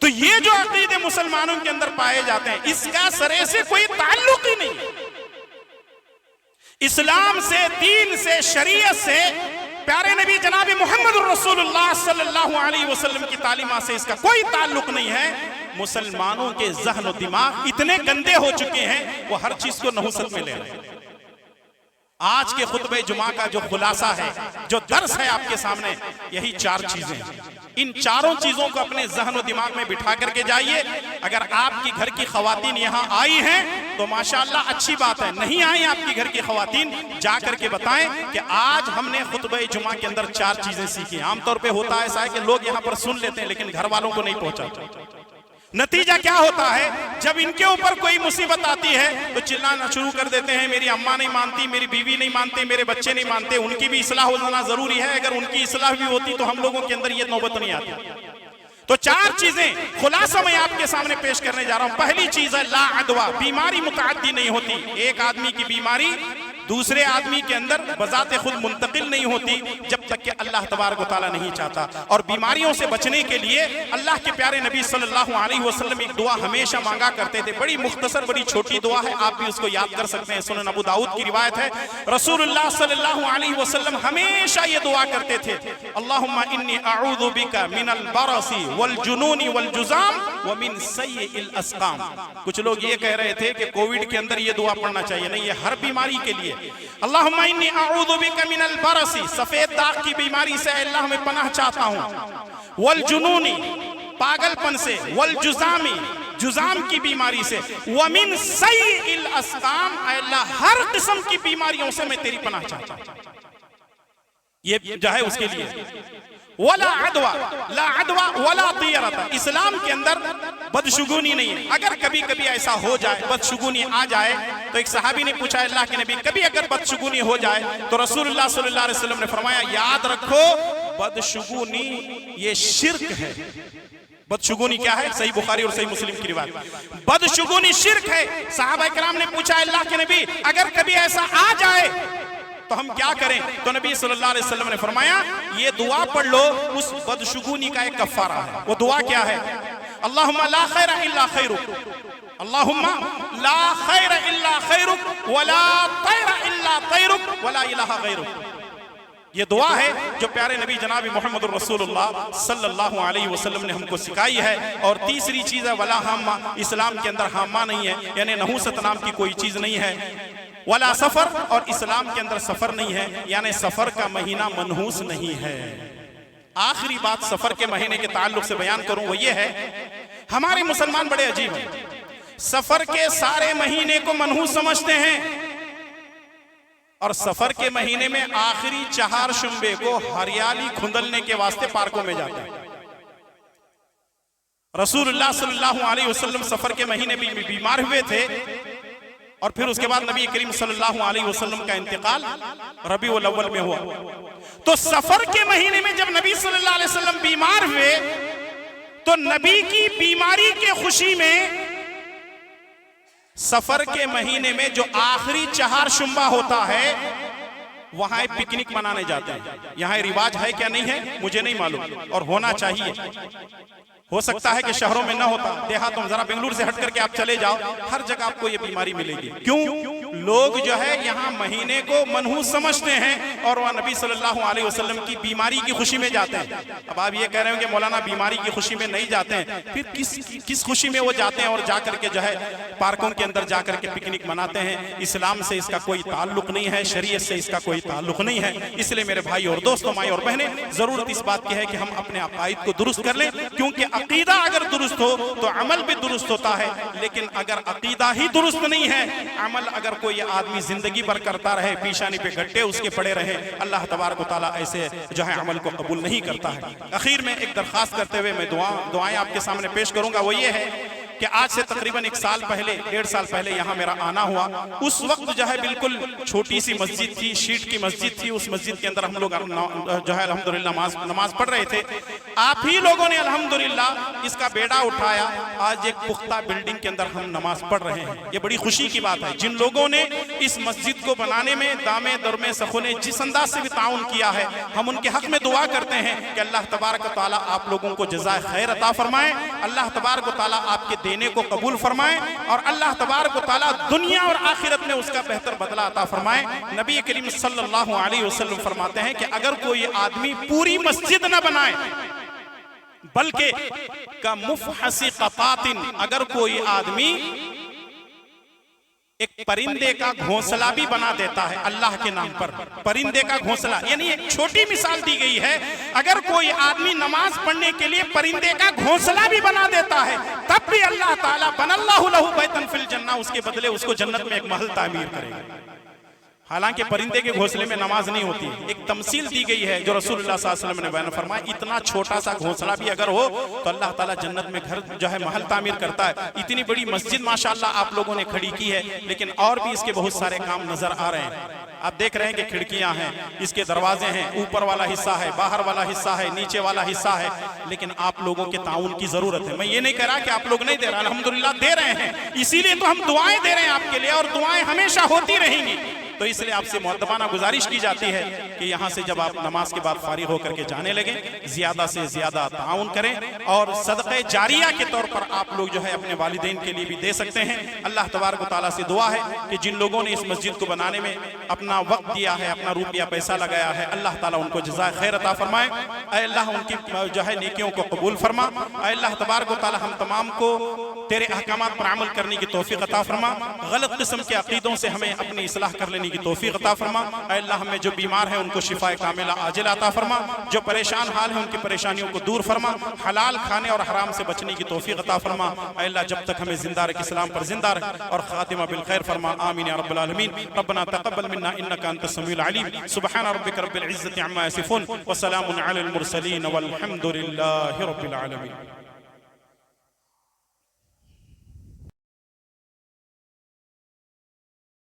A: तो ये जो अकीदे मुसलमानों के अंदर पाए जाते हैं, इसका सरे से कोई ताल्लुक ही नहीं इस्लाम से, दीन से, शरीयत से, प्यारे नबी जनाब मोहम्मद रसूलुल्लाह सल्लल्लाहु अलैहि वसल्लम की तालीमात से इसका कोई ताल्लुक नहीं है। मुसलमानों के ज़हन और दिमाग इतने गंदे हो चुके हैं, वो हर चीज को नहुसत में ले रहे हैं। आज के खुतबे जुमा का जो खुलासा है, जो दर्स है आपके सामने, यही 4 चीजें हैं। इन चारों चीजों को अपने जहन और दिमाग में बिठा करके जाइए। अगर आपकी घर की खवातीन यहाँ आई हैं तो माशाअल्लाह अच्छी बात है, नहीं आई आपकी घर की खवातीन, जा करके बताएं कि आज हमने खुतबे जुमा के अंदर 4 चीजें सीखी। आमतौर पे होता है ऐसा है कि लोग यहाँ पर सुन लेते हैं लेकिन घर वालों को नहीं पहुंचाते। नतीजा क्या होता है, जब इनके ऊपर कोई मुसीबत आती है तो चिल्लाना शुरू कर देते हैं, मेरी अम्मा नहीं मानती, मेरी बीवी नहीं मानते, मेरे बच्चे नहीं मानते। उनकी भी इस्लाह होना जरूरी है, अगर उनकी इस्लाह भी होती तो हम लोगों के अंदर ये नौबत नहीं आती। तो चार चीजें खुलासा मैं आपके सामने पेश करने जा रहा हूं। पहली चीज है ला अदवा, बीमारी मुतअद्दी नहीं होती। एक आदमी की बीमारी दूसरे आदमी के अंदर बजाते खुद मुंतकिल नहीं होती जब तक कि अल्लाह तबारक व तआला नहीं चाहता। और बीमारियों से बचने के लिए अल्लाह के प्यारे नबी सल्लल्लाहु अलैहि वसल्लम एक दुआ हमेशा मांगा करते थे। बड़ी मुख्तसर, बड़ी छोटी दुआ है, आप भी उसको याद कर सकते हैं। सुनन अबू दाऊद की रिवायत है, रसूलुल्लाह सल्लल्लाहु अलैहि वसल्लम हमेशा ये दुआ करते थे, अल्लाहुम्मा इन्नी अऊज़ु बिका मिनल बरसी वल जुनूनी वल जुज़ाम व मिन सय्यिल अस्काम। कुछ लोग ये कह रहे थे कि कोविड के अंदर ये दुआ पढ़ना चाहिए, नहीं, ये हर बीमारी के लिए। अल्लाहुम्मा इन्नी अऊज़ु बिका मिनल बरसी, सफेद दाग की बीमारी से अल्लाह मैं पनाह चाहता हूं, वल जुनूनी, पागलपन से, वल जुज़ामी, जुज़ाम की बीमारी से, व मिन सय्यिल अस्काम, अल्लाह हर किस्म की बीमारियों से मैं तेरी पनाह चाहता हूं। ये जो है उसके लिए वला अदवा, ला अदवा वला तियरता, इस्लाम के अंदर बदशुगुनी नहीं है। अगर कभी कभी ऐसा हो जाए, बदशुगुनी आ जाए, तो एक सहाबी ने पूछा अल्लाह के नबी, कभी अगर बदशुगुनी हो जाए तो रसूलुल्लाह सल्लल्लाहु अलैहि वसल्लम ने फरमाया, याद रखो बदशुगुनी ये शिर्क है। बदशुगुनी क्या है? सही बुखारी और सही मुस्लिम की रिवायत, बदशुगुनी शिर्क है। सहाबा किराम ने पूछा अल्लाह के नबी, अगर कभी ऐसा आ जाए तो हम क्या करें? तो नबी सल्लल्लाहु अलैहि वसल्लम ने फरमाया, ये दुआ पढ़ लो, उस बदशुगुनी का एक कफ़ारा है। वो दुआ क्या है? अल्लाहुम्मा ला खैरा इल्ला खैरुक, अल्लाहुम्मा ला खैरा इल्ला खैरुक वला तैरा इल्ला तैरुक वला इलाहा गैरुक। ये दुआ है जो प्यारे नबी जनाब मोहम्मद रसूलुल्लाह सल्लल्लाहु अलैहि वसल्लम ने हमको सिखाई है। और तीसरी चीज है वला हम्मा, इस्लाम के अंदर हम्मा नहीं है, यानी नहूसत नाम की कोई चीज नहीं है। वला सफर, और इस्लाम के अंदर सफर नहीं है, यानी सफर का महीना मनहूस नहीं है। आखिरी बात सफर के महीने के ताल्लुक से बयान करूं वो ये है, हमारे मुसलमान बड़े अजीब हैं, सफर के सारे महीने को मनहूस समझते हैं और सफर के महीने में आखिरी चार शुम्बे को हरियाली खुंदलने के वास्ते पार्कों में जाते हैं। रसूलुल्लाह सल्लल्लाहु अलैहि वसल्लम सफर के महीने में बीमार हुए थे और फिर उसके बाद नबी करीम सल्लल्लाहु अलैहि वसल्लम का इंतकाल रबीउल अव्वल में हुआ। तो सफर के महीने में जब नबी सल्लल्लाहु अलैहि वसल्लम बीमार हुए तो नबी की बीमारी के खुशी में सफर के महीने में जो आखिरी चार शुम्बा होता है वहां पिकनिक मनाने जाते हैं। यहाँ रिवाज है क्या नहीं है मुझे नहीं मालूम, और होना चाहिए। हो सकता है कि शहरों में ना होता, देहातों में, जरा बेंगलुरु से हट करके आप चले जाओ, हर जगह आपको ये बीमारी मिलेगी। क्यों? लोग जो है यहाँ महीने को मनहूस समझते हैं और वह नबी सल्लल्लाहु अलैहि वसल्लम की बीमारी की खुशी में जाते हैं। अब आप ये कह रहे हो कि मौलाना बीमारी की खुशी में नहीं जाते हैं, फिर किस खुशी में वो जाते हैं और जाकर के जो है पार्कों के अंदर जाकर के पिकनिक मनाते हैं? इस्लाम से इसका कोई ताल्लुक नहीं है, शरीयत से इसका कोई ताल्लुक नहीं है। इसलिए मेरे भाई और दोस्तों, माई और बहनें, जरूरत इस बात की है कि हम अपने अकाईद को दुरुस्त कर लें, क्योंकि अकीदा अगर दुरुस्त हो तो अमल भी दुरुस्त होता है। लेकिन अगर अकीदा ही दुरुस्त नहीं है, अमल अगर कोई आदमी जिंदगी भर करता रहे, पीशानी पे गट्टे उसके पड़े रहे, अल्लाह तबारक व तआला ऐसे जो है अमल को कबूल नहीं करता है। आखिर में एक दरखास्त करते हुए मैं दुआएं आपके सामने पेश करूंगा। वो ये है कि आज से तकरीबन 1 साल पहले, 1.5 साल पहले यहाँ मेरा आना हुआ। उस वक्त जो है बिल्कुल छोटी सी मस्जिद थी, शीट की मस्जिद थी। उस मस्जिद के अंदर हम लोग जो है अल्हम्दुलिल्लाह नमाज पढ़ रहे थे। आप ही लोगों ने अल्हम्दुलिल्लाह इसका बेड़ा उठाया। आज एक पुख्ता बिल्डिंग के अंदर हम नमाज पढ़ रहे हैं। ये बड़ी खुशी की बात है। जिन लोगों ने इस मस्जिद को बनाने में दामे दरमे सखों ने जिस अंदाज से भी ताउन किया है, हम उनके हक में दुआ करते हैं कि अल्लाह तबारक व तआला आप लोगों को जज़ाए खैर अता फरमाए, अल्लाह तबारक व तआला आपके देने को कबूल फरमाए और अल्लाह तबारक व तआला दुनिया और आखिरत में उसका बेहतर बदला अता फरमाए। नबी करीम सल्लल्लाहु अलैहि वसल्लम फरमाते हैं कि अगर कोई आदमी पूरी मस्जिद न बनाए बल्कि का मुफहसी क़तातिन, अगर कोई आदमी एक परिंदे का घोंसला भी बना देता है अल्लाह के नाम पर, परिंदे का घोंसला, यानी एक छोटी मिसाल दी गई है। अगर कोई आदमी नमाज पढ़ने के लिए परिंदे का घोंसला भी बना देता है, तब भी अल्लाह ताला बनल्लाहु लहू बैतन फिल जन्नह, उसके बदले उसको जन्नत में एक महल तामीर करेगा। हालांकि परिंदे के घोंसले में नमाज नहीं होती। एक तमसील दी गई है जो रसूलुल्लाह सल्लल्लाहु अलैहि वसल्लम ने बयान फरमाया, इतना छोटा सा घोंसला भी अगर हो तो अल्लाह ताला जन्नत में घर जो है महल तामीर करता है। इतनी बड़ी मस्जिद माशाअल्लाह आप लोगों ने खड़ी की है, लेकिन और भी इसके बहुत सारे काम नजर आ रहे हैं। आप देख रहे हैं कि खिड़कियां हैं, इसके दरवाजे हैं, ऊपर वाला हिस्सा है, बाहर वाला हिस्सा है, नीचे वाला हिस्सा है, लेकिन आप लोगों के ताउन की जरूरत है। मैं ये नहीं कह रहा कि आप लोग नहीं दे रहे, अल्हम्दुलिल्लाह दे रहे हैं, इसीलिए तो हम दुआएं दे रहे हैं आपके लिए, और दुआएं हमेशा होती रहेंगी। तो इसलिए आपसे मुअद्दबाना गुजारिश की जाती है कि यहाँ से जब आप नमाज के बाद फारिग होकर के जाने लगे, ज्यादा से ज्यादा ताउन करें, और सदक़े जारिया के तौर पर आप लोग जो है अपने वालिदैन के लिए भी दे सकते हैं। अल्लाह तबारक व तआला से दुआ है कि जिन लोगों ने इस मस्जिद को बनाने में अपना वक्त दिया है, अपना रुपया पैसा लगाया है, अल्लाह ताला उनको जज़ाए खैर अता फरमाए। ऐ अल्लाह उनकी जो है नेकियों को कबूल फरमा। ऐ अल्लाह तबारक व तआला हम तमाम को तेरे अहकामात पर अमल करने की तौफीक अता फरमा। गलत किस्म के अकीदों से हमें अपनी इस्लाह कर लेने की तौफीक अता फरमा। ऐ अल्लाह हमें जो बीमार है उनको शिफाए कामिला आजिल अता फरमा, जो परेशान हाल है उनकी परेशानियों को दूर फरमा, हलाल खाने और हराम से बचने की तौफीक अता फरमा। ऐ अल्लाह जब तक हमें जिंदा रख, इस्लाम पर जिंदा रख और खातिमा बिल खैर फरमा। आमीन या रब्बल आलमीन। रब्बना तक़ब्बल मिन्ना इन्नका अंतस समीउल अलीम। सुब्हान रब्बिका रब्बिल इज्जति अम्मा यसिफून व सलामुन अलल मुरसलीन वल्हम्दुलिल्लाहि रब्बिल आलमीन।